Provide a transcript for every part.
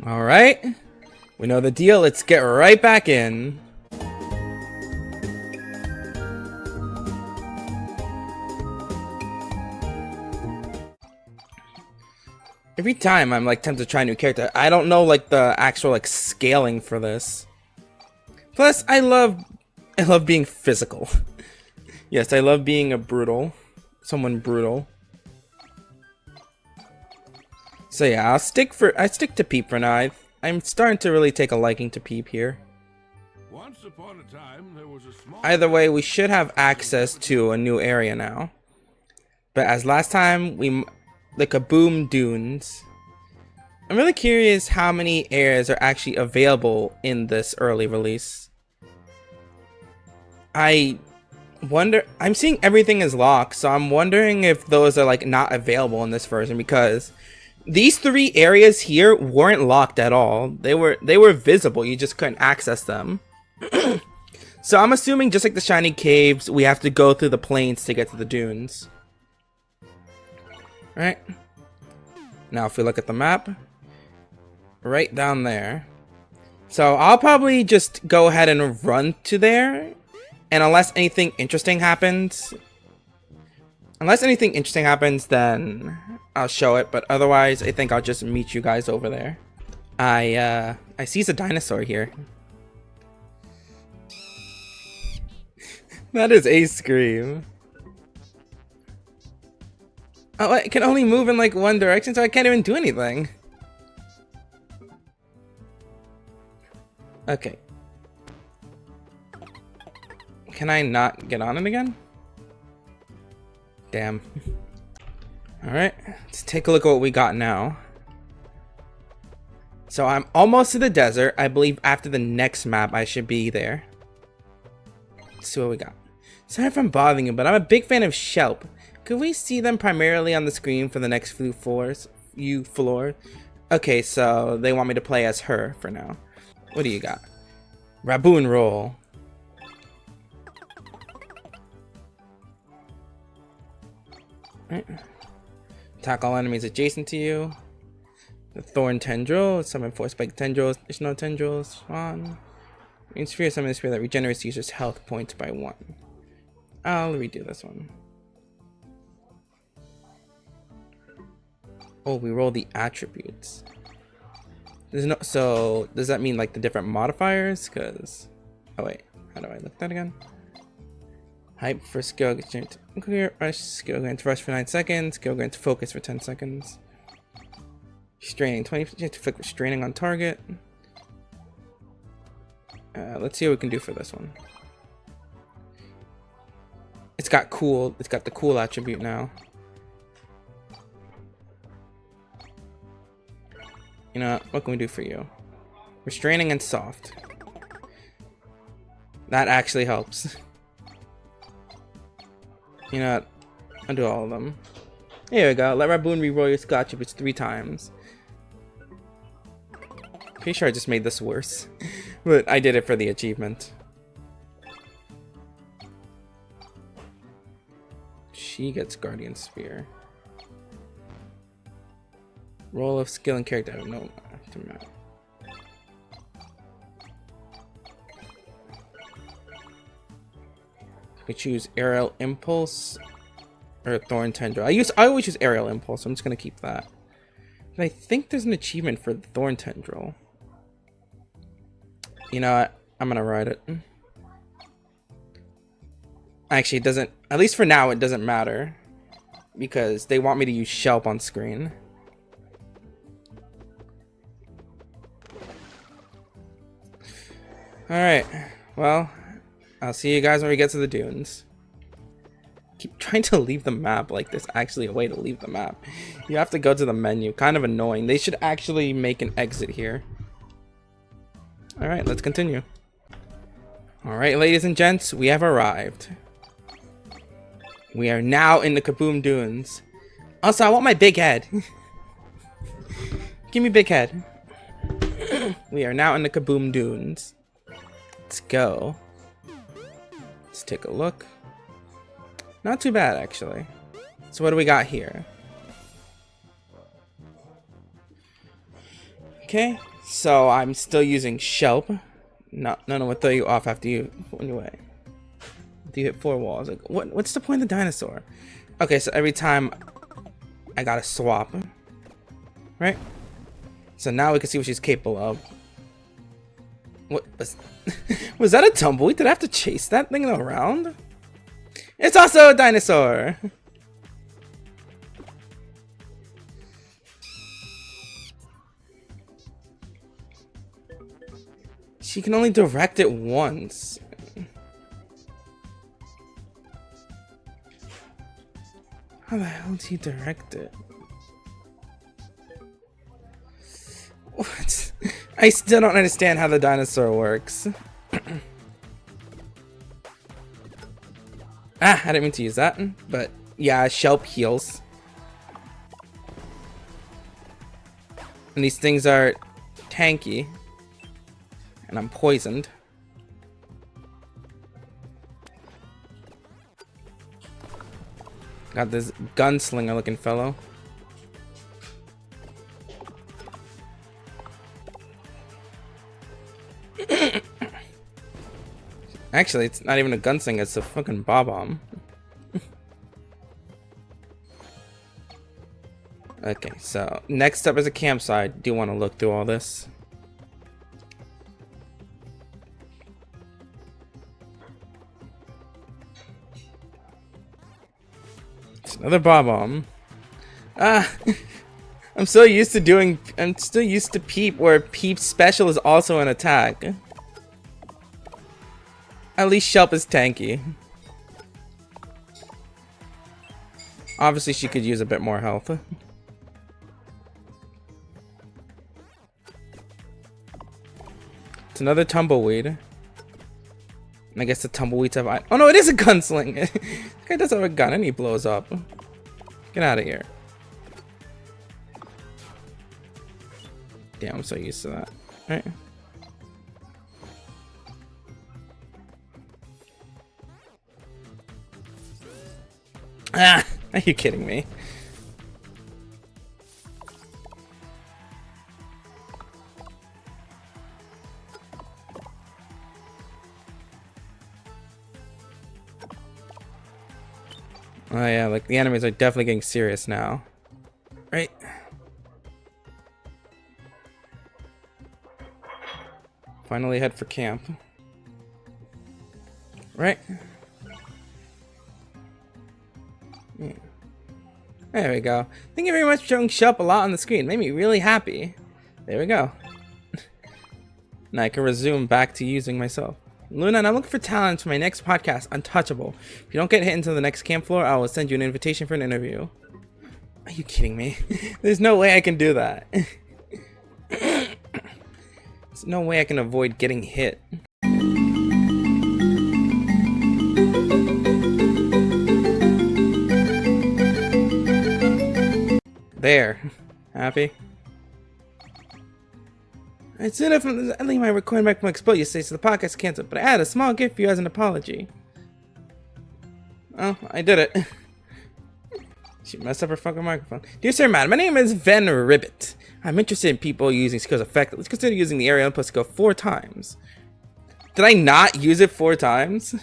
Alright. We know the deal. Let's get right back in. Every time I'm like tempted to try a new character, I don't know like the actual like scaling for this. Plus, I love being physical. Yes, I love being someone brutal. So yeah, I stick to Peep for now. I'm starting to really take a liking to Peep here. Once upon a time, there was a small... Either way, we should have access to a new area now. But as last time, the Kaboom Dunes. I'm really curious how many areas are actually available in this early release. I'm seeing everything is locked, so I'm wondering if those are like not available in this version, because these 3 areas here weren't locked at all. They were visible, you just couldn't access them. So I'm assuming just like the shiny caves, we have to go through the plains to get to the dunes. Right? Now if we look at the map, right down there. So I'll probably just go ahead and run to there. And unless anything interesting happens, then I'll show it. But otherwise, I think I'll just meet you guys over there. I see a dinosaur here. That is a scream. Oh, I can only move in like one direction, so I can't even do anything. Okay. Can I not get on it again? Damn. Alright, let's take a look at what we got now. So I'm almost to the desert. I believe after the next map I should be there. Let's see what we got. Sorry if I'm bothering you, but I'm a big fan of Shelp. Could we see them primarily on the screen for the next few floors? Okay, so they want me to play as her for now. What do you got? Raboon roll. Right. Attack all enemies adjacent to you. The Thorn Tendril. Summon 4 spike tendrils. Additional tendrils. Spawn. Green sphere. Summon a sphere that regenerates users' health points by 1. I'll redo this one. Oh, we roll the attributes. So does that mean like the different modifiers? Cause oh wait, how do I look that again? Hype for skill gets clear, rush, skill grants rush for 9 seconds, skill grants focus for 10 seconds. Restraining 20% to flick restraining on target. Let's see what we can do for this one. It's got the cool attribute now. You know, what can we do for you? Restraining and soft. That actually helps. You know what? I'll do all of them. Here we go. Let Raboon re-roll your skill attributes 3 times. Pretty sure I just made this worse. But I did it for the achievement. She gets Guardian Spear. Roll of skill and character. No, we choose Aerial Impulse or Thorn Tendril. I always use Aerial Impulse, so I'm just gonna keep that. But I think there's an achievement for Thorn Tendril. You know what? I'm gonna ride it. Actually, it doesn't. At least for now, it doesn't matter because they want me to use Shelp on screen. Alright, well, I'll see you guys when we get to the dunes. Keep trying to leave the map, like there's actually a way to leave the map. You have to go to the menu, kind of annoying. They should actually make an exit here. Alright, let's continue. Alright, ladies and gents, we have arrived. We are now in the Kaboom Dunes. Also, I want my big head. Give me big head. We are now in the Kaboom Dunes. Let's go. Let's take a look. Not too bad, actually. So what do we got here? Okay, So I'm still using Shelp. No, will throw you off after you anyway. Do you hit 4 walls? Like, what's the point of the dinosaur? Okay, so every time I gotta swap, right? So now we can see what she's capable of. What was was that a tumbleweed? Did I have to chase that thing around? It's also a dinosaur. She can only direct it once. How the hell do you direct it? What? I still don't understand how the dinosaur works. I didn't mean to use that, but yeah, Shelp heals. And these things are tanky. And I'm poisoned. Got this gunslinger looking fellow. Actually, it's not even a gunslinger, it's a fucking bomb. Okay, so next up is a campsite. Do you want to look through all this? It's another bomb. I'm still used to Peep, where Peep's special is also an attack. At least Shelp is tanky. Obviously, she could use a bit more health. It's another tumbleweed. And I guess the tumbleweeds have oh no, it is a gunsling. This guy does have a gun and he blows up. Get out of here. Damn, I'm so used to that. Right. Are you kidding me? Oh yeah, like the enemies are definitely getting serious now. Right? Finally head for camp. Right? Yeah. There we go. Thank you very much for showing Shelp a lot on the screen. Made me really happy. There we go. Now I can resume back to using myself. Luna, and I'm looking for talent for my next podcast, Untouchable. If you don't get hit into the next camp floor, I will send you an invitation for an interview. Are you kidding me? There's no way I can do that. There's no way I can avoid getting hit. There. Happy? As soon as I leave my recording back from Explode, you say, so the podcast canceled, but I had a small gift for you as an apology. Oh, I did it. She messed up her fucking microphone. Dear Sir, Madam, my name is Ven Ribbit. I'm interested in people using skills effectively. Let's consider using the area input skill 4 times. Did I not use it 4 times?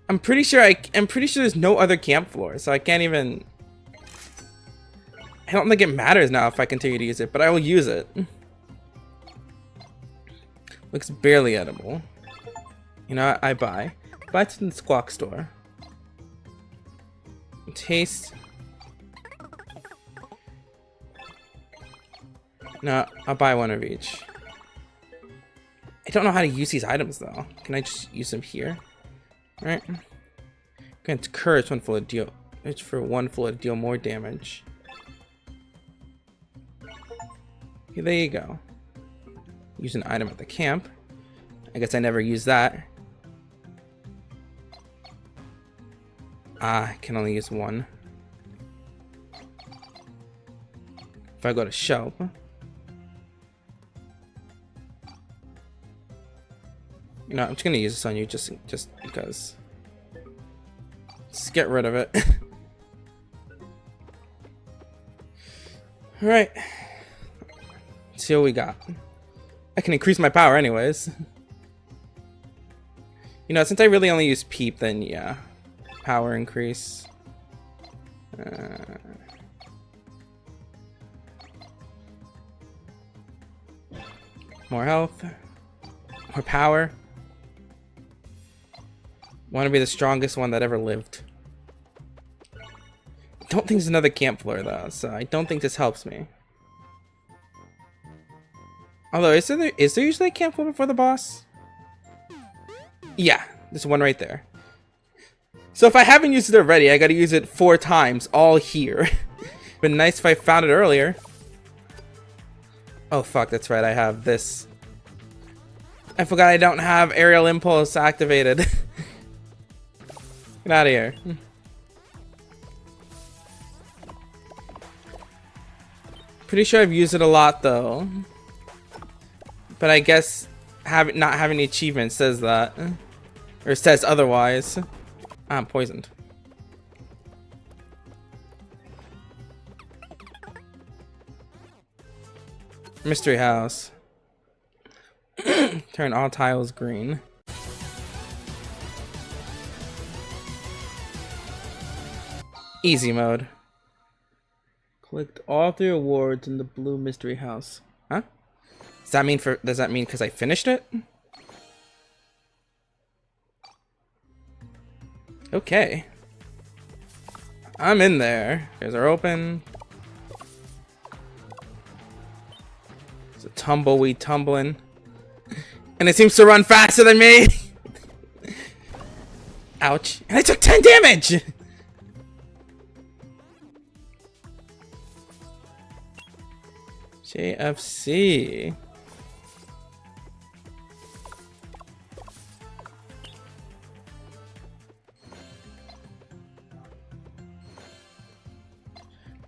I'm pretty sure there's no other camp floor, so I can't even. I don't think it matters now if I continue to use it, but I will use it. Looks barely edible. You know, I buy. Buy it in the Squawk store. Taste. No, I'll buy one of each. I don't know how to use these items though. Can I just use them here? Alright. Grant courage one full of deal. It's for one full of deal more damage. Okay, there you go. Use an item at the camp. I guess I never use that. I can only use one. If I go to Shelp. You know, I'm just gonna use this on you just because. Just get rid of it. Alright. Let's see what we got. I can increase my power anyways. You know, since I really only use Peep, then yeah. Power increase. More health. More power. Want to be the strongest one that ever lived. Don't think there's another camp floor though, so I don't think this helps me. Although, is there usually a camp floor before the boss? Yeah, there's one right there. So if I haven't used it already, I gotta use it 4 times, all here. Been nice if I found it earlier. Oh fuck, that's right, I have this. I forgot I don't have aerial impulse activated. Get out of here. Pretty sure I've used it a lot though. But I guess not having the achievement says that. Or says otherwise. I'm poisoned. Mystery house. Turn all tiles green. Easy mode. Collect all 3 awards in the blue mystery house. Huh? Does that mean because I finished it? Okay. I'm in there. Doors are open. It's a tumbleweed tumbling. And it seems to run faster than me! Ouch. And I took 10 damage! JFC.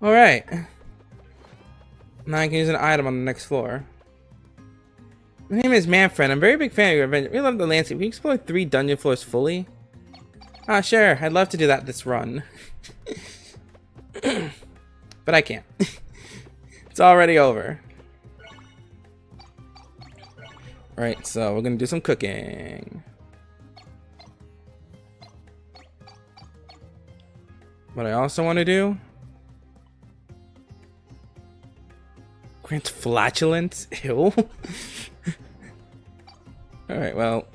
Alright. Now I can use an item on the next floor. My name is Manfred. I'm a very big fan of your adventure. We love the landscape. We explored 3 dungeon floors fully. Ah, sure. I'd love to do that this run. But I can't. It's already over. Right, so we're gonna do some cooking. What I also want to do... Grant flatulence? Ew. Alright, well...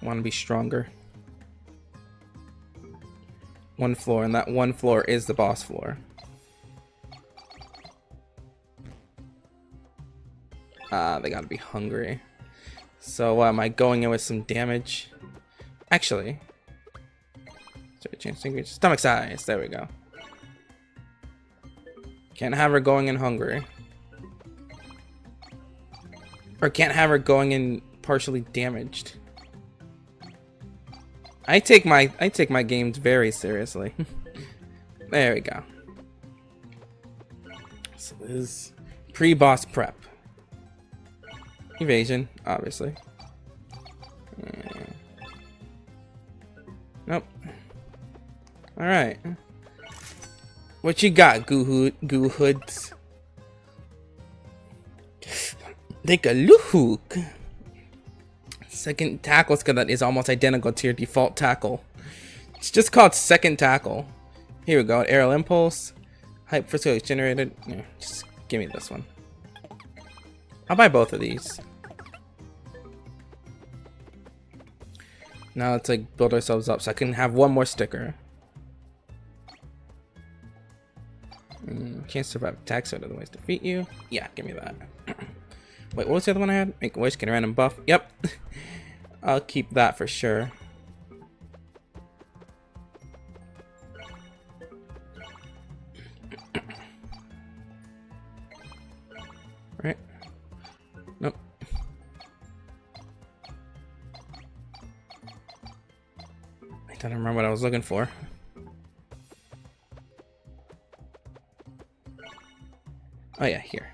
want to be stronger. 1 floor, and that 1 floor is the boss floor. They gotta be hungry. So am I going in with some damage? Actually, stomach size. There we go. Can't have her going in hungry, or can't have her going in partially damaged. I take my games very seriously. There we go. So this is pre-boss prep. Evasion, obviously. Nope. Alright. What you got, goo hoods? Take a look. Second tackle skill that is almost identical to your default tackle. It's just called second tackle. Here we go. Aerial impulse. Hype for skill is generated. Yeah, just give me this one. I'll buy both of these. Now let's like build ourselves up so I can have 1 more sticker. Can't survive attacks, so otherwise defeat you. Yeah, give me that. Wait, what was the other one I had? Make a wish, get a random buff. Yep. I'll keep that for sure. Right. Nope. I don't remember what I was looking for. Oh yeah, here.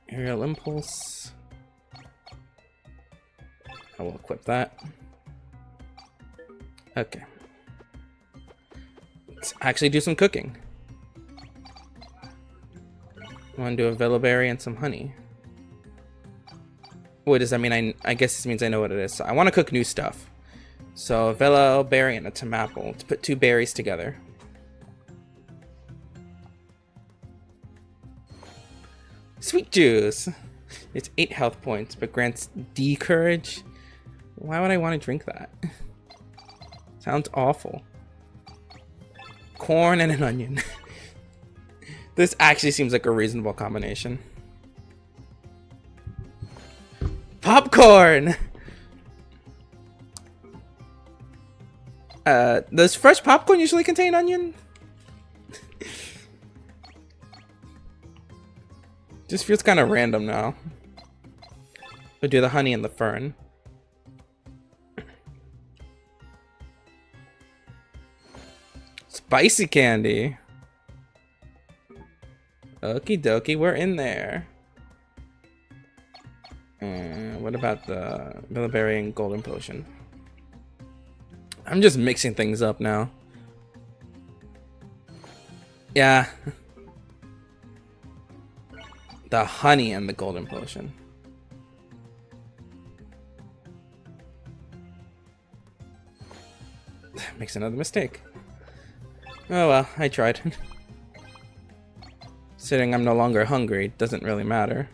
Aerial impulse. I will equip that. Okay. Let's actually do some cooking. I want to do a villa berry and some honey. What does that mean? I guess this means I know what it is. So I want to cook new stuff. So a villa berry and a tomapple to put 2 berries together. Sweet juice. It's 8 health points, but grants D courage. Why would I want to drink that? Sounds awful. Corn and an onion. This actually seems like a reasonable combination. Popcorn! Does fresh popcorn usually contain onion? Just feels kind of random now. We'll do the honey and the fern. Spicy candy. Okie dokie, we're in there. And what about the bilberry and golden potion? I'm just mixing things up now. Yeah. The honey and the golden potion. Makes another mistake. Oh well, I tried. Considering I'm no longer hungry, doesn't really matter.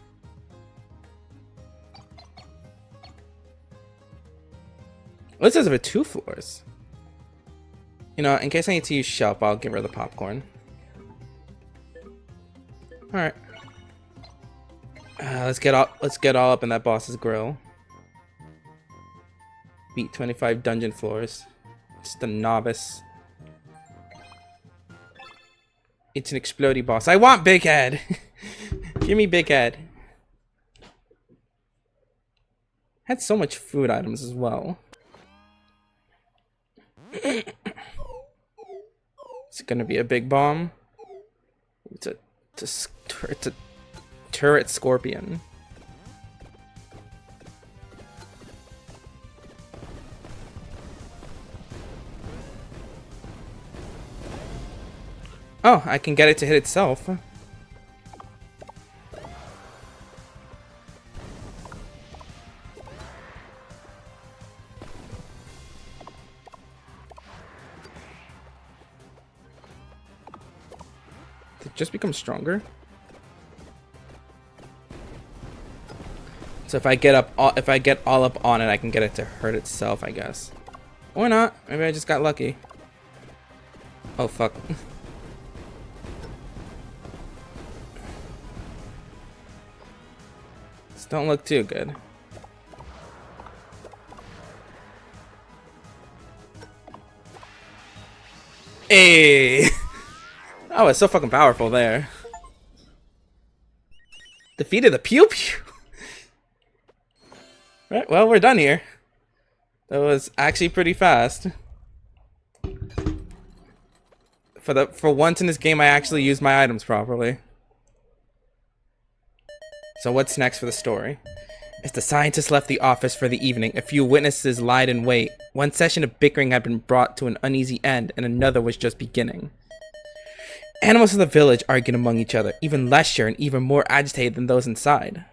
What says about 2 floors? You know, in case I need to use shelf, I'll give her the popcorn. Alright. Let's get all up in that boss's grill. Beat 25 dungeon floors. Just a novice. It's an explodey boss. I want Big Head! Give me Big Head. Had so much food items as well. It's gonna be a big bomb. It's a turret scorpion. Oh, I can get it to hit itself. Did it just become stronger? So if I get all up on it, I can get it to hurt itself, I guess. Or not. Maybe I just got lucky. Oh fuck. This don't look too good. Hey! Oh, it's so fucking powerful there. Defeated the Pew Pew. Right, well, we're done here. That was actually pretty fast. For once in this game, I actually used my items properly. So what's next for the story? As the scientists left the office for the evening, a few witnesses lied in wait. One session of bickering had been brought to an uneasy end, and another was just beginning. Animals of the village argued among each other, even less sure and even more agitated than those inside.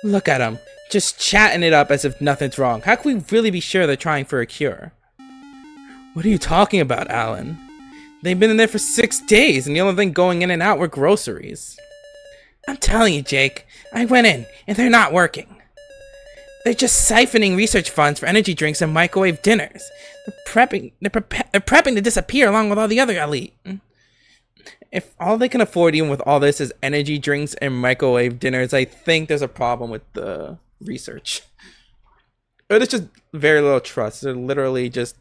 Look at them, just chatting it up as if nothing's wrong. How can we really be sure they're trying for a cure? What are you talking about, Alan? They've been in there for 6 days, and the only thing going in and out were groceries. I'm telling you, Jake, I went in, and they're not working. They're just siphoning research funds for energy drinks and microwave dinners. They're prepping to disappear along with all the other elite. If all they can afford even with all this is energy drinks and microwave dinners, I think there's a problem with the research. Or there's just very little trust. They're literally just...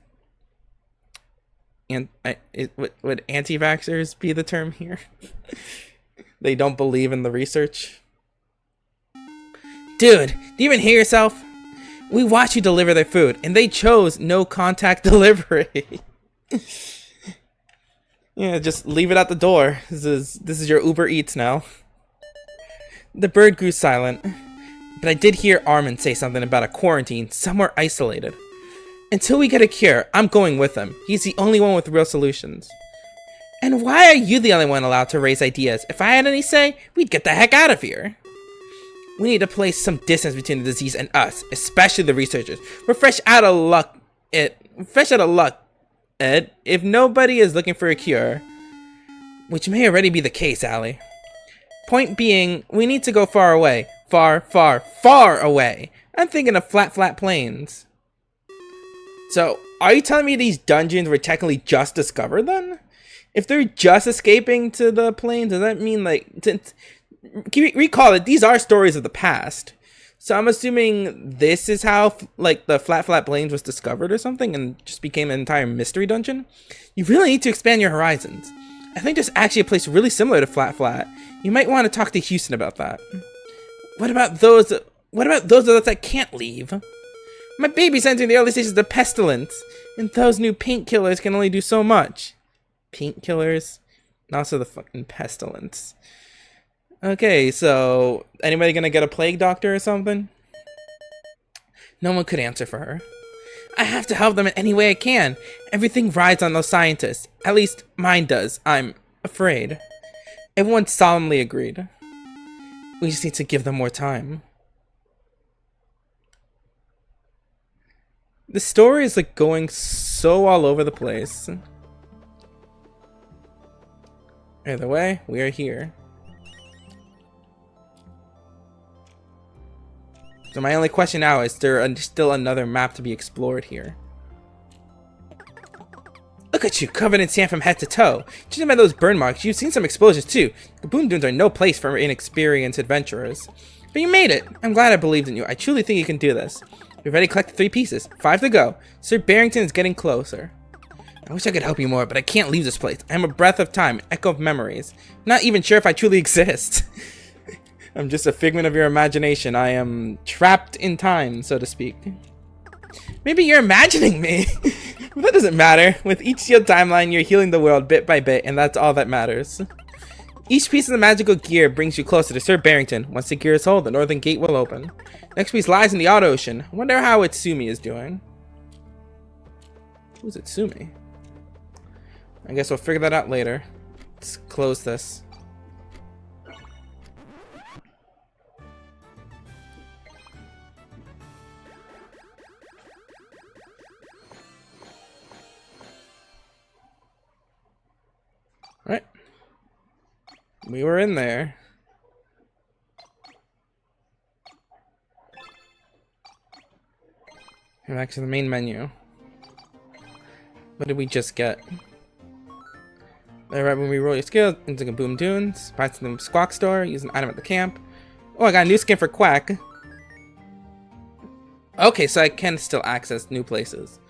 would anti-vaxxers be the term here? They don't believe in the research. Dude, do you even hear yourself? We watched you deliver their food, and they chose no contact delivery. Yeah, just leave it at the door. This is your Uber Eats now. The bird grew silent, but I did hear Armin say something about a quarantine somewhere isolated. Until we get a cure, I'm going with him. He's the only one with real solutions. And why are you the only one allowed to raise ideas? If I had any say, we'd get the heck out of here. We need to place some distance between the disease and us, especially the researchers. We're fresh out of luck, Ed. If nobody is looking for a cure, which may already be the case, Allie. Point being, we need to go far away. Far, far, far away. I'm thinking of flat plains. So, are you telling me these dungeons were technically just discovered then? If they're just escaping to the plains, does that mean like... Can you recall that these are stories of the past? So I'm assuming this is how like the flat plains was discovered or something and just became an entire mystery dungeon? You really need to expand your horizons. I think there's actually a place really similar to Flat. You might want to talk to Houston about that. What about those of us that can't leave? My baby's entering the early stages of the pestilence, and those new painkillers can only do so much. Painkillers? And also the fucking pestilence. Okay, so anybody gonna get a plague doctor or something? No one could answer for her. I have to help them in any way I can. Everything rides on those scientists. At least mine does. I'm afraid. Everyone solemnly agreed. We just need to give them more time. The story is like going so all over the place. Either way, we are here. So my only question now is there still another map to be explored here? Look at you, covered in sand from head to toe. Judging by those burn marks, you've seen some explosions too. Kaboom dunes are no place for inexperienced adventurers. But you made it. I'm glad I believed in you. I truly think you can do this. We've already collected 3 pieces. 5 to go. Sir Barrington is getting closer. I wish I could help you more, but I can't leave this place. I am a breath of time, echo of memories. I'm not even sure if I truly exist. I'm just a figment of your imagination. I am trapped in time, so to speak. Maybe you're imagining me. But that doesn't matter. With each sealed timeline, you're healing the world bit by bit, and that's all that matters. Each piece of the magical gear brings you closer to Sir Barrington. Once the gear is whole, the northern gate will open. Next piece lies in the Odd Ocean. I wonder how Itsumi is doing. Who's Itsumi? I guess we'll figure that out later. Let's close this. Alright. We were in there. Back to the main menu. What did we just get? Alright, when we roll your skill into Kaboom Dunes, buy to the Squawk Store, use an item at the camp. Oh, I got a new skin for Quack. Okay, so I can still access new places.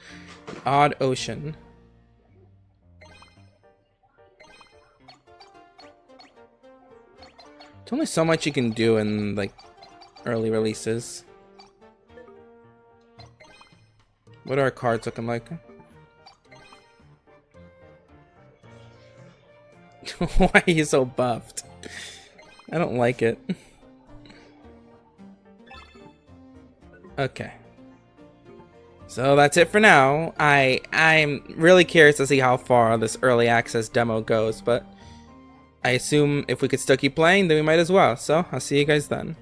Odd Ocean. There's only so much you can do in, like, early releases. What are our cards looking like? Why are you so buffed? I don't like it. Okay. So that's it for now. I'm really curious to see how far this early access demo goes, but I assume if we could still keep playing, then we might as well. So I'll see you guys then.